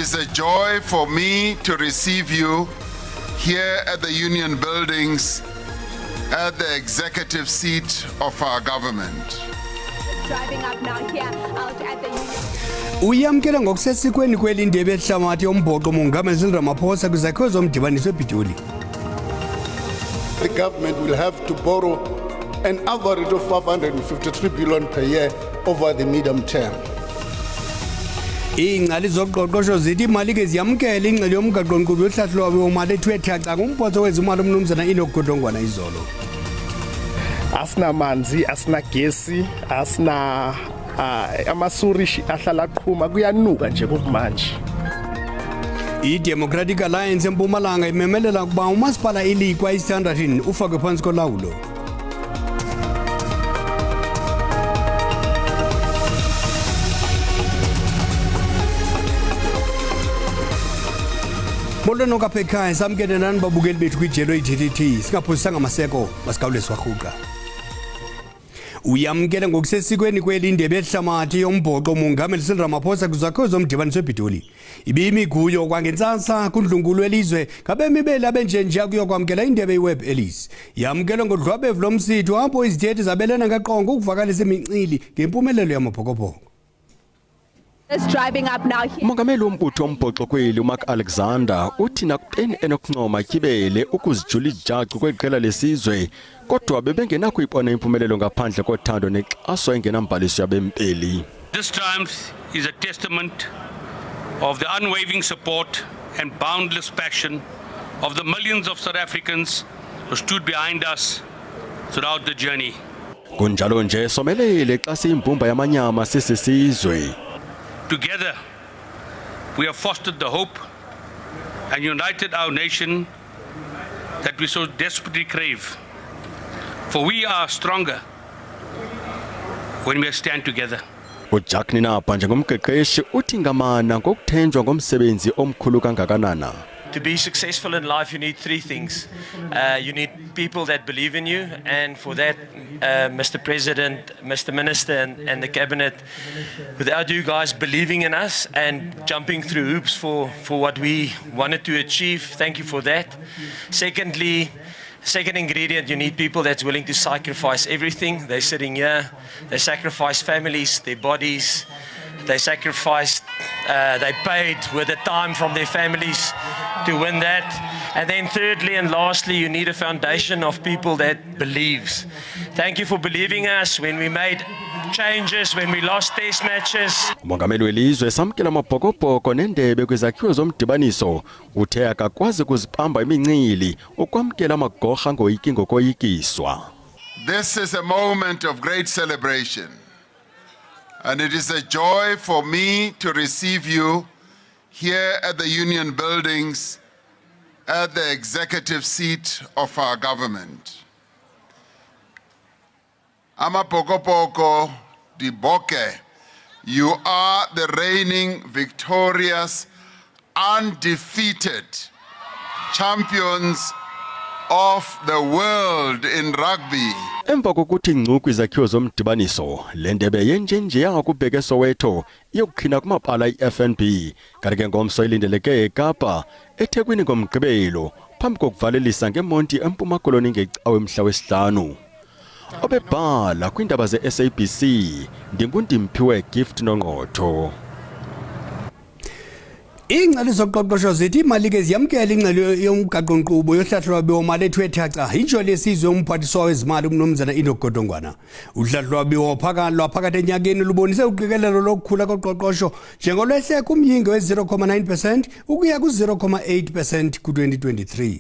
is a joy for me to receive you here at the Union Buildings at the executive seat of our government. Driving up now here out at the Union. Uyamkela ngokusesikweni kwelindebe ehlabathi yombhoqo uMongameli Cyril Ramaphosa kwizakhiwo zomdibaniso ePitoli. The government will have to borrow an average of 553 billion per year over the medium term. Ingcali zoqoqosho zithi imali ke ziyamkela ingxelo yomgaqo nkqubo yohlahlulo wemali ethu ethaca ngumphoto wezimali umnumzana Inogodongwana izolo. Asinamanzi, asinagesi, asina amasurishi ahlala qhuma kuyanuka nje kumanje. I-Democratic Alliance eMpumalanga imemelela ukuba umasipala ilikwa iStandardin ufakwe phansi kolawulo. Molweni kapha ekhaya samkele nani babukeli bethu kwijelo iTTT singaphosisanga amaseko masikawuleswa rhuqa. Uyamkela ngokusesikweni kwelindebe ehlabathi yombhoqo uMongameli Cyril Ramaphosa kwizakhiwo zomdibaniso ePitoli. Ibiyimiguyo kwangentsasa kundlungulo elizwe ngabemi beli abenjenje kuyokwamkela indebe iWeb Ellis. Yamkela ngodlwabevu lomsitho apho izithethi zabelana ngaqongo ukuvakalisa imincili ngempumelelo yamabhokobhoko. Driving up now here. Umongameli wombutho wombhoxo kweli uMark Alexander uthi nakupeni enokuncoma kibele ukuzijula ijacu kweqela lesizwe kodwa bebengenakho ipona impumelelo ngaphandle kothando nexaso engenambaliso yabempeli. This triumph is a testament of the unwavering support and boundless passion of the millions of South Africans who stood behind us throughout the journey. Kunjalo nje somelele xa siyimbumba yamanyama sisizwe. Together, we have fostered the hope and united our nation that we so desperately crave. For we are stronger when we stand together. uJack Ninapha njengomqeqeshi uthi ngamana ngokuthenjwa ngomsebenzi omkhulu kangakanana. To be successful in life, you need three things. You need people that believe in you, and for that, Mr. President, Mr. Minister, and the Cabinet, without you guys believing in us and jumping through hoops for what we wanted to achieve, thank you for that. Secondly, second ingredient, you need people that's willing to sacrifice everything. They're sitting here, they sacrifice families, their bodies, they sacrificed, they paid with the time from their families to win that. And then thirdly and lastly, you need a foundation of people that believes. Thank you for believing us when we made changes, when we lost test matches. Umongameli welizwe samkela amabhokobhoko nendebe kwizakhiwo zomdibaniso uthe akakwazi kuzipamba imincili ukwamkela amagorha ngoyiki ngokoyikiswa. This is a moment of great celebration, and it is a joy for me to receive you here at the Union Buildings at the executive seat of our government. Amapokopoko Diboke, you are the reigning, victorious, undefeated champions of the world in rugby. Emva kokuthi ngcuku izakhiwo zomdibaniso lendebe yenjenje yakubheke Soweto iyokukhina kumabala iFNB kanti ke ngomso ilindeleke eKapa eThekwini ngomgqibelo phambi kokuvalelisa ngeMonti eMpuma Koloni ngecawe mhla wesihlanu. Obebhala kwindaba zeSABC ndingundimphiwe Gift Nongqotho. Ingcali zoqoqosho zithi imali ke ziyamkela ingxelo yomgaqo nkqubo yohlahlulo wemali ethu ethaca injolo lesizwe umphathiswa wezimali umnumzana Inogodongwana. Uhlahlulo phakathi enyakeni lubonise uqikelelo lokukhula koqoqosho njengolwehle kumyinge we-0.9% ukuya ku-0.8% ku-2023.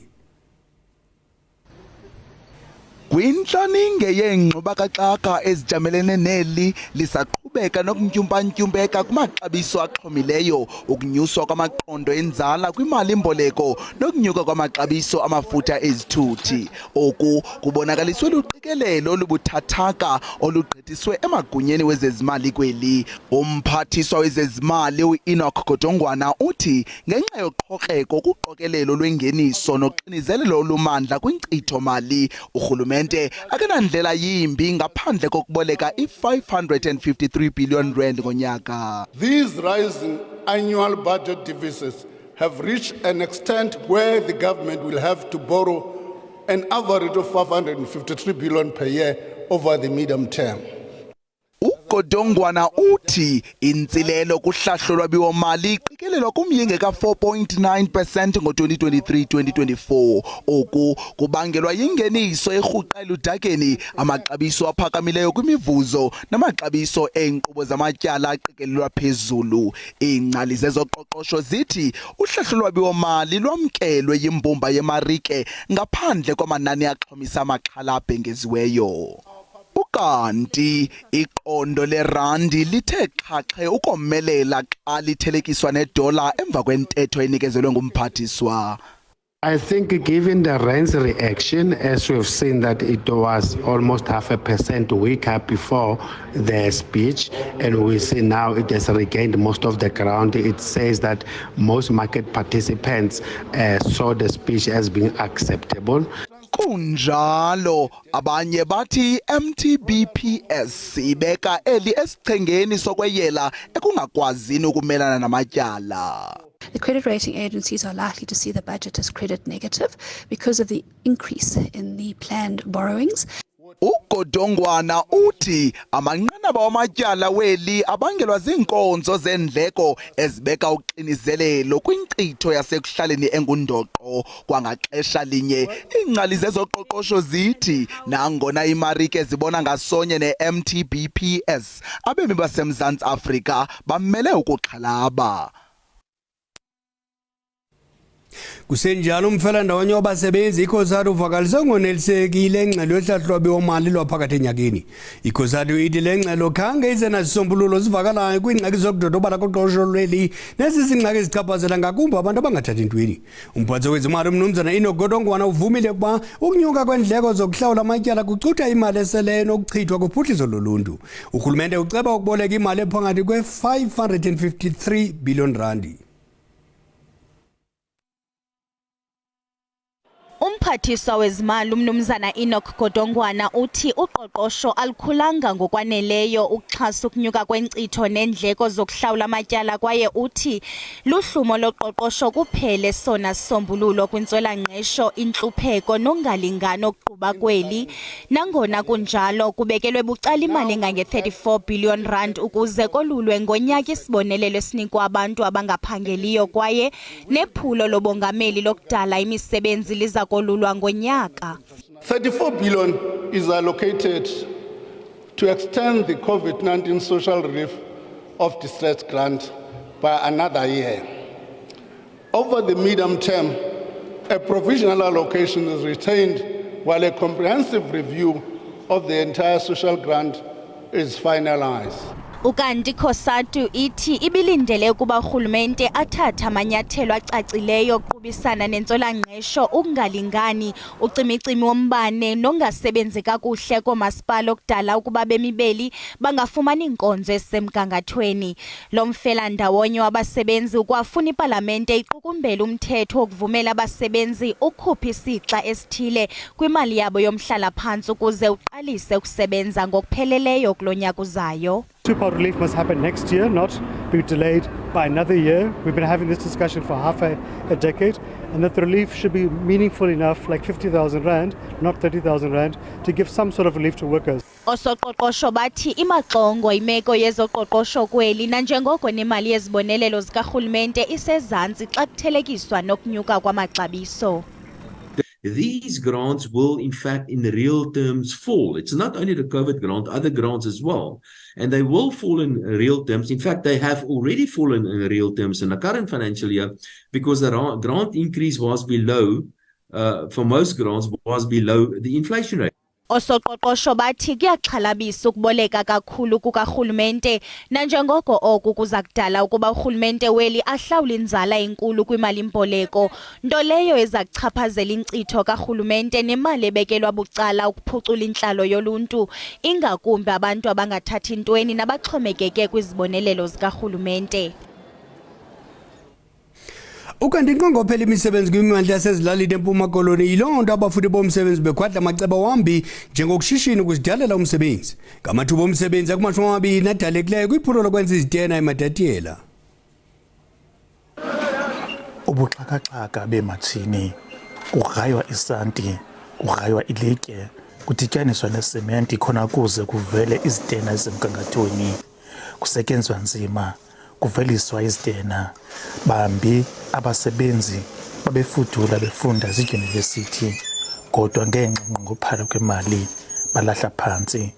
Kwinhlaninge yengxubakaxaka ezijamelene neli lisaqhubeka nokuntyumpantyumpeka kumaxabiso axhomileyo ukunyuswa kwamaqondo enzala kwimali imboleko nokunyuka kwamaxabiso amafutha ezithuthi. Oku kubonakaliswe luqikelelo olubuthathaka olugqithiswe emagunyeni wezezimali kweli. Umphathiswa wezezimali uEnoch Godongwana uthi ngenxa yoqhokreko kuqokelelo lwengeniso noxinizelelo olumandla kwinkcitho mali urhulumente urhulumente akanandlela yimbi ngaphandle kokuboleka i-553 billion rand ngonyaka. These rising annual budget deficits have reached an extent where the government will have to borrow an average of 553 billion per year over the medium term. Ugodongwana uthi intsilelo kuhlahlo lwabiwo-mali iqikelelwa kumyinge ka-4.9% ngo-2023-2024. Oku kubangelwa yingeniso erhuqa eludakeni, amaxabiso aphakamileyo kwimivuzo namaxabiso eenkqubo zamatyala aqikelelwa phezulu. Iingcali zezoqoqosho zithi uhlahlo lwabiwo-mali lwamkelwe yimbumba yemarike ngaphandle kwamanani axhomisa amaxhala abhengeziweyo. Ukanti iqondo lerandi lithe xhaxhe ukomelela xa lithelekiswa nedola emva kwentetho enikezelwe ngumphathiswa. I think given the rand's reaction, as we've seen that it was almost 0.5% weaker before the speech, and we see now it has regained most of the ground. It says that most market participants saw the speech as being acceptable. Kunjalo abanye bathi MTBPS ibeka eli esichengeni sokweyela ekungakwazini ukumelana namatyala. The credit rating agencies are likely to see the budget as credit negative because of the increase in the planned borrowings. Ugodongwana uthi amanqanaba wamatyala weli abangelwa ziinkonzo zendleko ezibeka uxinizelelo kwinkcitho yasekuhlaleni engundoqo. Kwangaxesha linye iingcali zezoqoqosho zithi nangona imarike zibona ngasonye ne-MTBPS, abemi baseMzantsi Afrika bamele ukuxhalaba. Kusenjalo umfelandawonye wabasebenzi ikhosari uvakalise ngonelisekile ingxelo yohlahlo lwabiwo-mali lwaphakathi enyakeni. Ikhosari ithi le ngxelo khange ize nazisombululo zivakalayo kwiingxaki zokudodobala koqoqosho lweli nezizingxaki ezichaphazela ngakumbi abantu abangathathi ntweni. Umphathiswa wezimali umnumzana Godongwana uvumile ukuba ukunyuka kwendleko zokuhlawula amatyala kucutha imali eseleyo nokuchithwa kuphuhliso loluntu. Urhulumente uceba ukuboleka imali ephakathi kwe-553 billion randi. Umphathiswa wezimali umnumzana Godongwana uthi uqoqosho alukhulanga ngokwaneleyo ukuxhasa ukunyuka kwenkcitho nendleko zokuhlawula amatyala, kwaye uthi luhlumo loqoqosho kuphele sona sisombululo kwintswela-ngqesho, intlupheko nongalingano okuqhuba kweli. Nangona kunjalo kubekelwe bucala imali engange-34 billion rand ukuze kolulwe ngonyaka isibonelelo esinikwa abantu abangaphangeliyo, kwaye nephulo lobongameli lokudala imisebenzi liza kolulwa ngonyaka. 34 billion is allocated to extend the COVID-19 social relief of distress grant by another year. Over the medium term, a provisional allocation is retained while a comprehensive review of the entire social grant is finalized. Ukanti Khosatu ithi ibilindele ukuba urhulumente athathe amanyathelo acacileyo okuqubisana nentswela-ngqesho, ukungalingani, ucimicimi wombane nongasebenzi kakuhle koomasipala okudala ukuba bemibeli bangafumani inkonzo ezisemgangathweni. Lo mfelandawonye wabasebenzi ukwafuna ipalamente iqukumbele umthetho wokuvumela abasebenzi ukhupha isixa esithile kwimali yabo yomhlala-phantsi ukuze uqalise ukusebenza ngokupheleleyo kulo nyaka uzayo. Two-part relief must happen next year, not be delayed by another year. We've been having this discussion for half a decade, and that the relief should be meaningful enough, like 50,000 rand, not 30,000 rand, to give some sort of relief to workers. Osoqoqosho bathi imaxongo imeko yezoqoqosho kweli nanjengoko nemali yezibonelelo zikarhulumente isezantsi xa kuthelekiswa nokunyuka kwamaxabiso. These grants will, in fact, in real terms fall. It's not only the COVID grant, other grants as well. And they will fall in real terms. In fact, they have already fallen in real terms in the current financial year because the grant increase was below, for most grants, was below the inflation rate. Osoqoqosho bathi kuyaxhalabisa ukuboleka kakhulu kukarhulumente nanjengoko oku kuza kudala ukuba urhulumente weli ahlawule inzala enkulu kwimali-mboleko, nto leyo eza kuchaphazela inkcitho karhulumente nemali ebekelwa bucala ukuphucula intlalo yoluntu, ingakumbi abantu abangathathi ntweni nabaxhomekeke kwizibonelelo zikarhulumente. Ukanti inqongophela imisebenzi kwimimandla yasezilalini eMpuma Koloni yilonto abafundi bomsebenzi bekhwadla amacebo wambi njengokushishina ukuzidalela umsebenzi. Ngamathuba omsebenzi akumashumi amabini adalekileyo kwiphulo lokwenza izitena ematatiyela. Ubuxhakaxhaka bematshini, kugraywa isanti, kugraywa ilitye, kudityaniswa nesementi khona kuze kuvele izitena ezisemgangathweni. Kusetyenzwa nzima, kuveliswa izitena. Bambi abasebenzi babefudula befunda zidyunivesithi, kodwa ngenxa nqongophala kwemali balahla phantsi.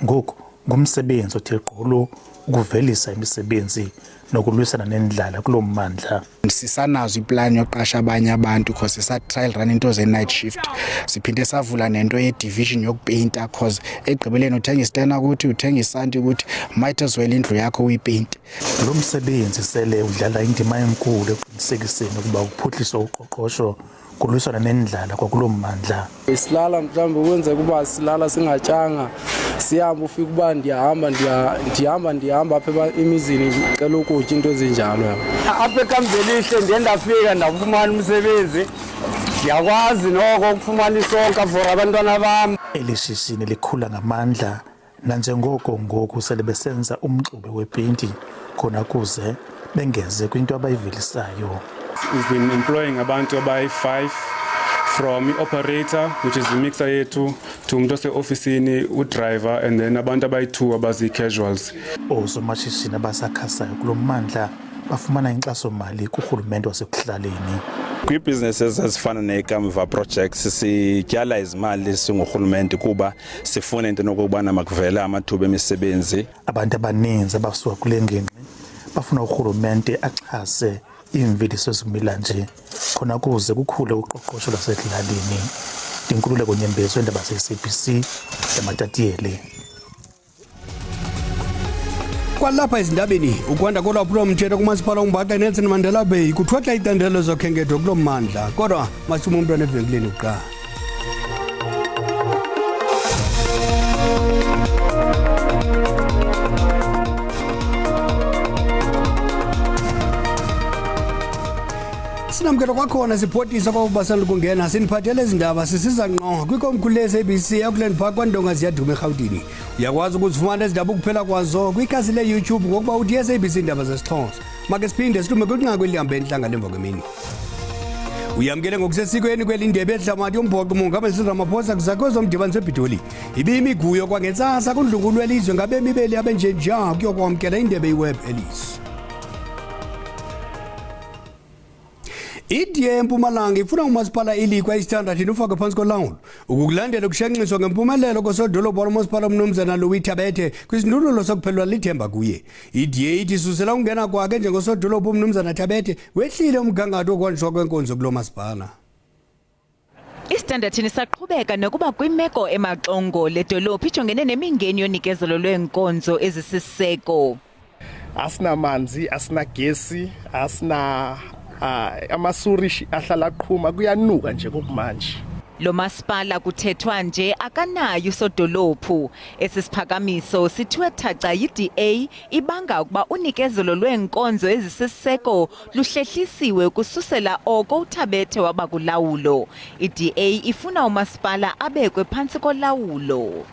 Ngoku ngumsebenzi othe gqolo ukuvelisa imisebenzi nokulwisana nendlala kulo mmandla. Sisanazo iplan yoqasha abanye abantu because sa trial run into ze night shift. Siphinde savula nento ye division yokupainta because egqibeleni uthenga istena ukuthi uthenga isanti ukuthi might as well indlu yakho uyipaint. Lo msebenzi sele udlala indima enkulu eqinisekiseni ukuba uphuhliso uqoqosho kulwisana nendlala kwakulo mmandla. Isilala mhlawumbe ukwenza kuba silala singatyanga sihamba ufika uba ndihamba apha emizini ngicela ukutya into ezinjalo. Apha eKamvelihle ndiye ndafika ndafumana umsebenzi, ndiyakwazi noko ukufumana isonka for abantwana bam. Eli shishini likhula ngamandla nanjengoko ngoku sele besenza umxube wepeyinti khona kuze bengeze kwinto abayivelisayo. We've been employing abantu abayi-5 from operator, which is the mixer yethu, to umuntu ose-ofisini, udriver, and then abantu abayi-2 abazi-casuals. Oosomashishini abasakhasayo kulo mmandla bafumana inkxaso-mali kurhulumente wasekuhlaleni. Kwi-businesses ezifana nekamva projects sityala izimali singurhulumente kuba sifuna into nokubana makuvele amathuba emisebenzi. Abantu abaninzi abasuka kule ngingqi bafuna urhulumente axhase iimveliso ezimila nje khona kuze kukhule uqoqosho lwasezilalini. Inkululeko Nyembezi, Iindaba ze-SABC, ematatiyele. Kwalapha ezindabeni ukwanda kolwaphulo-mthetho kumasipala uMbaxa Nelson Mandela Bay kuthwetha icandelo zokhenketho kulo mmandla, kodwa masuma umntwana evenkileni kuqala. Sinamkelo kwakhona sipotisa kwabasanda kungena siniphathele izindaba sisiza ngqo kwikomkhulu le-SABC eAukland Park kwaNdonga ziyaduma eRhawutini. Uyakwazi ukuzifumana izindaba ukuphela kwazo kwikhasi le-YouTube ngokuba uthi SABC Iindaba zesiXhosa. Make siphinde silume kwinqaku elihambe entlanga lemva kwemini. Uyamkele ngokusesikweni kweli ndebe edlamathi yombhoxo uMongameli Cyril Ramaphosa kuzakho zomdibaniso ePitoli. Ibiyimiguyo kwangentsasa kundlunkulu welizwe ngabemi beli abenjenja kuyokwamkela indebe iweb Ellis. Idiye eMpumalanga ifuna umasipala ilikwa istandard ufake phansi kolawulo ukukulandela ukushenxiswa ngempumelelo kosodolophu wamasipala umnumzana Louis Tabete kwisindudulo sokuphelwa lithemba kuye. Idiye ithi susela ungena kwakhe njengosodolophu umnumzana Tabete wehlile umgangatho wokwanjwa kwenkonzo kulo masipala. Istandard nisaqhubeka nokuba kwimeko emaxongo ledolophu ijongene nemingeni yonikezelo lweenkonzo ezisiseko. Asinamanzi, asinagesi, asina amasuri ahlala aqhuma kuyanuka nje kumanje. Lo masipala kuthethwa nje akanayo usodolophu. Esisiphakamiso sithiwe thaca yi-DA ibanga ukuba unikezelo lweenkonzo ezisiseko luhlehlisiwe kususela oko uThabethe waba kulawulo. I-DA ifuna umasipala abekwe phantsi kolawulo.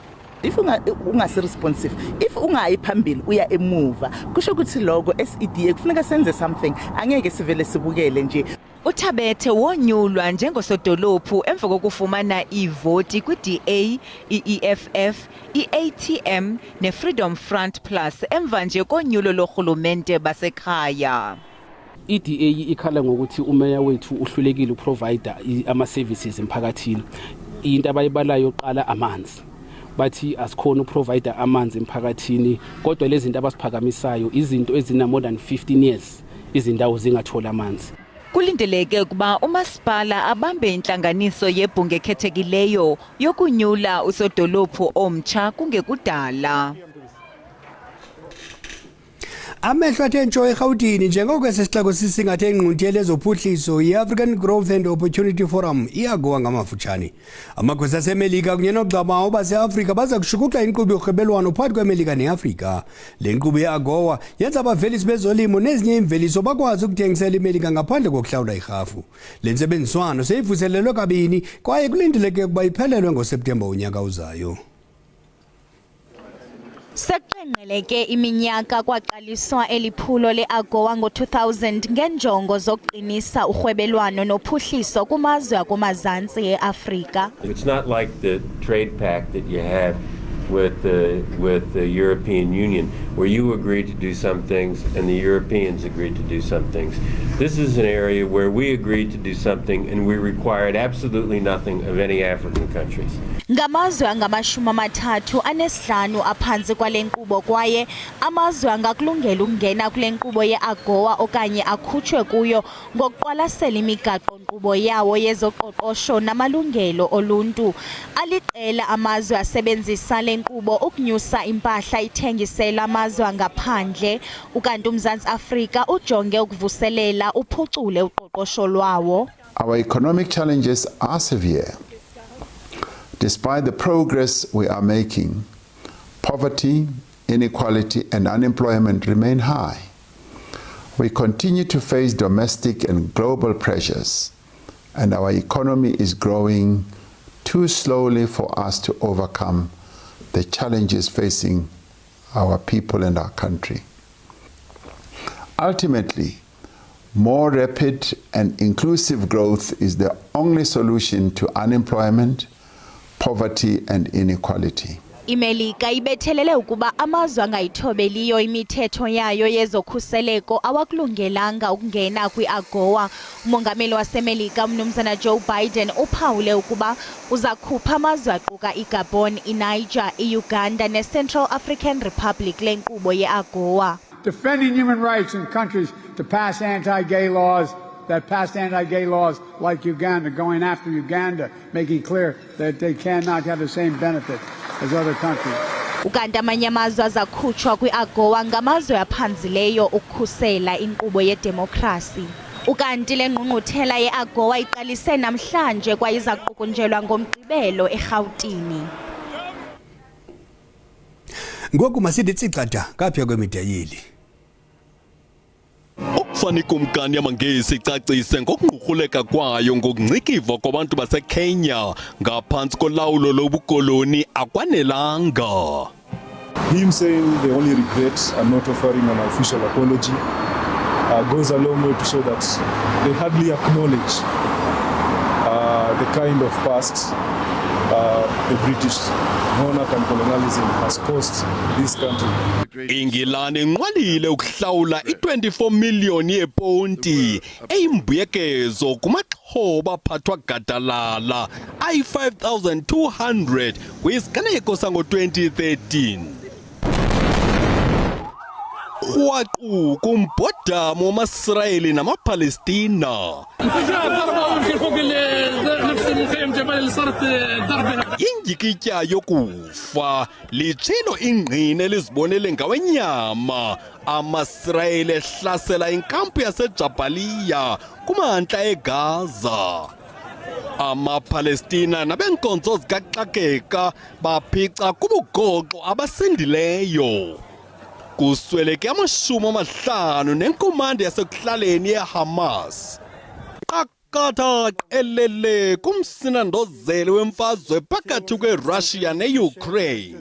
If ungasi responsive, if ungayi phambili uya emuva, kusho ukuthi lokho SEDA kufuneka senze something, angeke sivele sibukele nje. uThabethe wonyulwa njengosodolophu emva kokufumana ivoti kwi-DA, i-EFF, i-ATM ne-Freedom Front Plus emva nje konyulo lorhulumente basekhaya. i-DA ikhala ngokuthi umeya wethu uhlulekile uprovider ama-services emphakathini. Into abayibalayo yoqala amanzi. Bathi asikhona uprovider amanzi emphakathini, kodwa lezi zinto abasiphakamisayo izinto ezina more than 15 years izindawo zingathola amanzi. Kulindeleke ukuba umasipala abambe intlanganiso yebhunga ekhethekileyo yokunyula usodolophu omtsha kungekudala. Amehlo athe ntsho eGauteng njengoko sesixeko sisingathe engquntyeli ezophuhliso i-African Growth and Opportunity Forum iyagowa ngamafutshane. Amagosa asemelika kunye noogxabano baseAfrika baza kushukuxa inkqubo yorhwebelwano phakathi kweMelika neAfrika. Le nkqubo yeAGOA yenza abavelisi bezolimo nezinye imveliso bakwazi ukuthengisela iMelika ngaphandle kokuhlawula irhafu. Le ntsebenziswano seyivuselelwe kabini kwaye kulindeleke ukuba iphelelwe ngoSeptemba unyaka uzayo. Seqenqeleke iminyaka kwaqaliswa eliphulo leAGOA ngo-2000 ngenjongo zokuqinisa urhwebelwano nophuhliso kumazwe akumazantsi eAfrika. It's not like the trade pact that you have with the European Union, where you agree to do some things and the Europeans agree to do some things. This is an area where we agreed to do something and we required absolutely nothing of any African countries. Ngamazwe angamashumi-35 aphantsi kwale nkqubo kwaye amazwe angakulungela ukungena kule nkqubo yeAGOA okanye akhutshwe kuyo ngokuqwalasela imigaqo-nkqubo yawo yezoqoqosho namalungelo oluntu. Aliqela amazwe asebenzisa le nkqubo ukunyusa impahla ithengisela amazwe angaphandle, ukanti uMzantsi Afrika ujonge ukuvuselela uphucule uqoqosho lwawo. Our economic challenges are severe. Despite the progress we are making, poverty, inequality, and unemployment remain high. We continue to face domestic and global pressures, and our economy is growing too slowly for us to overcome the challenges facing our people and our country. Ultimately, more rapid and inclusive growth is the only solution to unemployment, poverty and inequality. iMelika ibethelele ukuba amazwe angayithobeliyo imithetho yayo yezokhuseleko awakulungelanga ukungena kwiAGOA. Umongameli waseMelika uMnumzana Joe Biden uphawule ukuba uzakhupha amazwe aquka iGabon, iNiger, iUganda neCentral African Republic le nkqubo yeAGOA. Defending human rights in countries to pass anti-gay laws that passed anti-gay laws like Uganda, going after Uganda, making clear that they cannot have the same benefits as other countries. Ukanti amanye amazwe azakhutshwa kwiAGOA ngamazwe aphanzileyo ukukhusela inkqubo yedemokhrasi. Ukanti le ngqungquthela yeAGOA iqalise namhlanje kwaye iza kuqukunjelwa ngoMgqibelo eGauteng. Ngoku masithi tsicada kapha kwemidayeli. Ukufana ikumkani yamangesi icacise ngokungqurhuleka kwayo ngokuncikiva kwabantu baseKenya ngaphansi kolawulo lobukoloni akwanelanga. Him saying they only regret and not offering an official apology goes a long way to show that they hardly acknowledge the kind of past the British monarch and colonialism has caused this country. Ingilane nqwalile ukuhlawula i-24 million yeponti eyimbuyekezo kumaxhoba aphathwa gadalala ayi-5,200 kwisiganeko sango-2013. Kwaqu kumbhodamo wamaSirayeli namaPalestina. Injikitya yokufa litshilo ingqine elizibonele ngawenyama amaSirayeli ehlasela inkampu yaseJabaliya kumantla eGaza. AmaPalestina nabenkonzo zikaxakeka baphica kubugoxo abasindileyo. Kusweleke 50 nenkomanda yasekuhlaleni yeHamas. Qakatha qelele kumsinandozelo wemfazwe phakathi kweRussia neUkraine.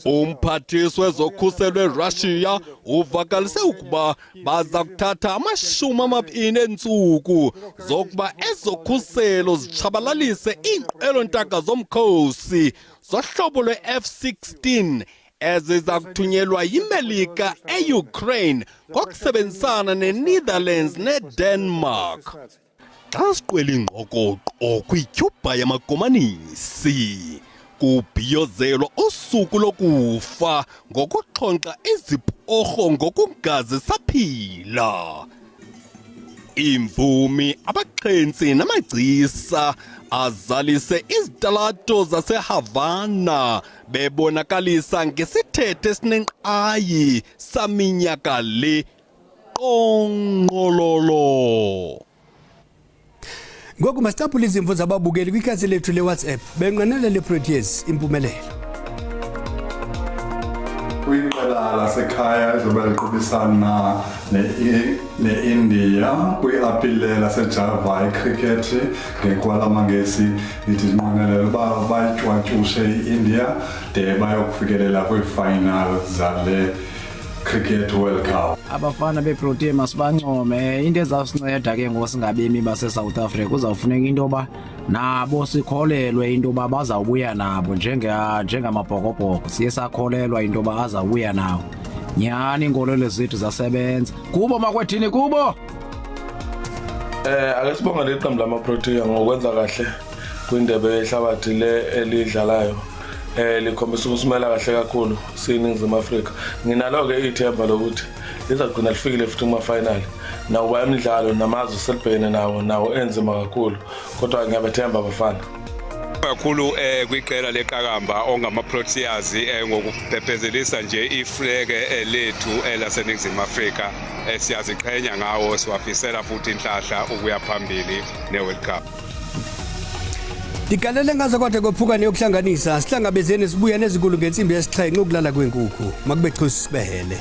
Umphathiswa wezokhuselo weRussia uvakalise ukuba baza kuthatha 20 entsuku zokuba ezokhuselo zitshabalalise iinqwelontaka zomkhosi zohlobo lwe-F-16 eziza kuthunyelwa yiMelika eUkraine ngokusebenzisana neNetherlands neDenmark. Xa siqwela ingqokoqo kwityhubha yamakomanisi kubhiyozelwa usuku lokufa ngokuxhonxa iziporho ngokungazi saphila. imvumi, abaqhensi namagcisa azalise izitalato zaseHavana bebonakalisa ngesithethe esinenqayi saminyaka le qonqololo. Ngoku masitaphule izimvo zababukeli kwikhasi lethu leWhatsApp benqanele leProteas impumelelo. Kwiqela lasekhaya ezobe liqhubisana ne-India kwi-apile laseJava icricket ngekwala mangesi lithi linqwenelele uba bayitywatywushe i-India de bayokufikelela kwiifinal zale Cricket World Cup. Abafana beProteas masibancome into ezawusinceda ke ngosingabemi base-South Africa kuzawufuneka into yoba nabo sikholelwe into yoba bazawubuya nabo njengamabhokobhoko siye sakholelwa into yoba azawubuya nawo nyhani inkolelo zethu zasebenza kubo makwethini kubo. Ake sibonge le qembu lamaProteas ngokwenza kahle kwindebe yehlabathi le elidlalayo. Likhombisa ukusimela kahle kakhulu siyiNingizimu Afrika. Nginalo ke ithemba lokuthi lizagcina lifikile futhi kuma-final. Nakuba imidlalo namazwe selibhekene nawo enzima kakhulu kodwa ngiyabethemba abafana. Kakhulu kwiqela leqakamba ongamaProteas ngokupephezelisa nje iflege lethu laseNingizimu Afrika. Siyaziqhenya ngawo, siwafisela futhi inhlahla ukuya phambili ne-World Cup. Dikalele ngazo kodwa kophuka neyokuhlanganisa sihlangabezene sibuya nezikulu ngensimbi yesixhenxe ukulala kwenkukhu makube chusi sibehele.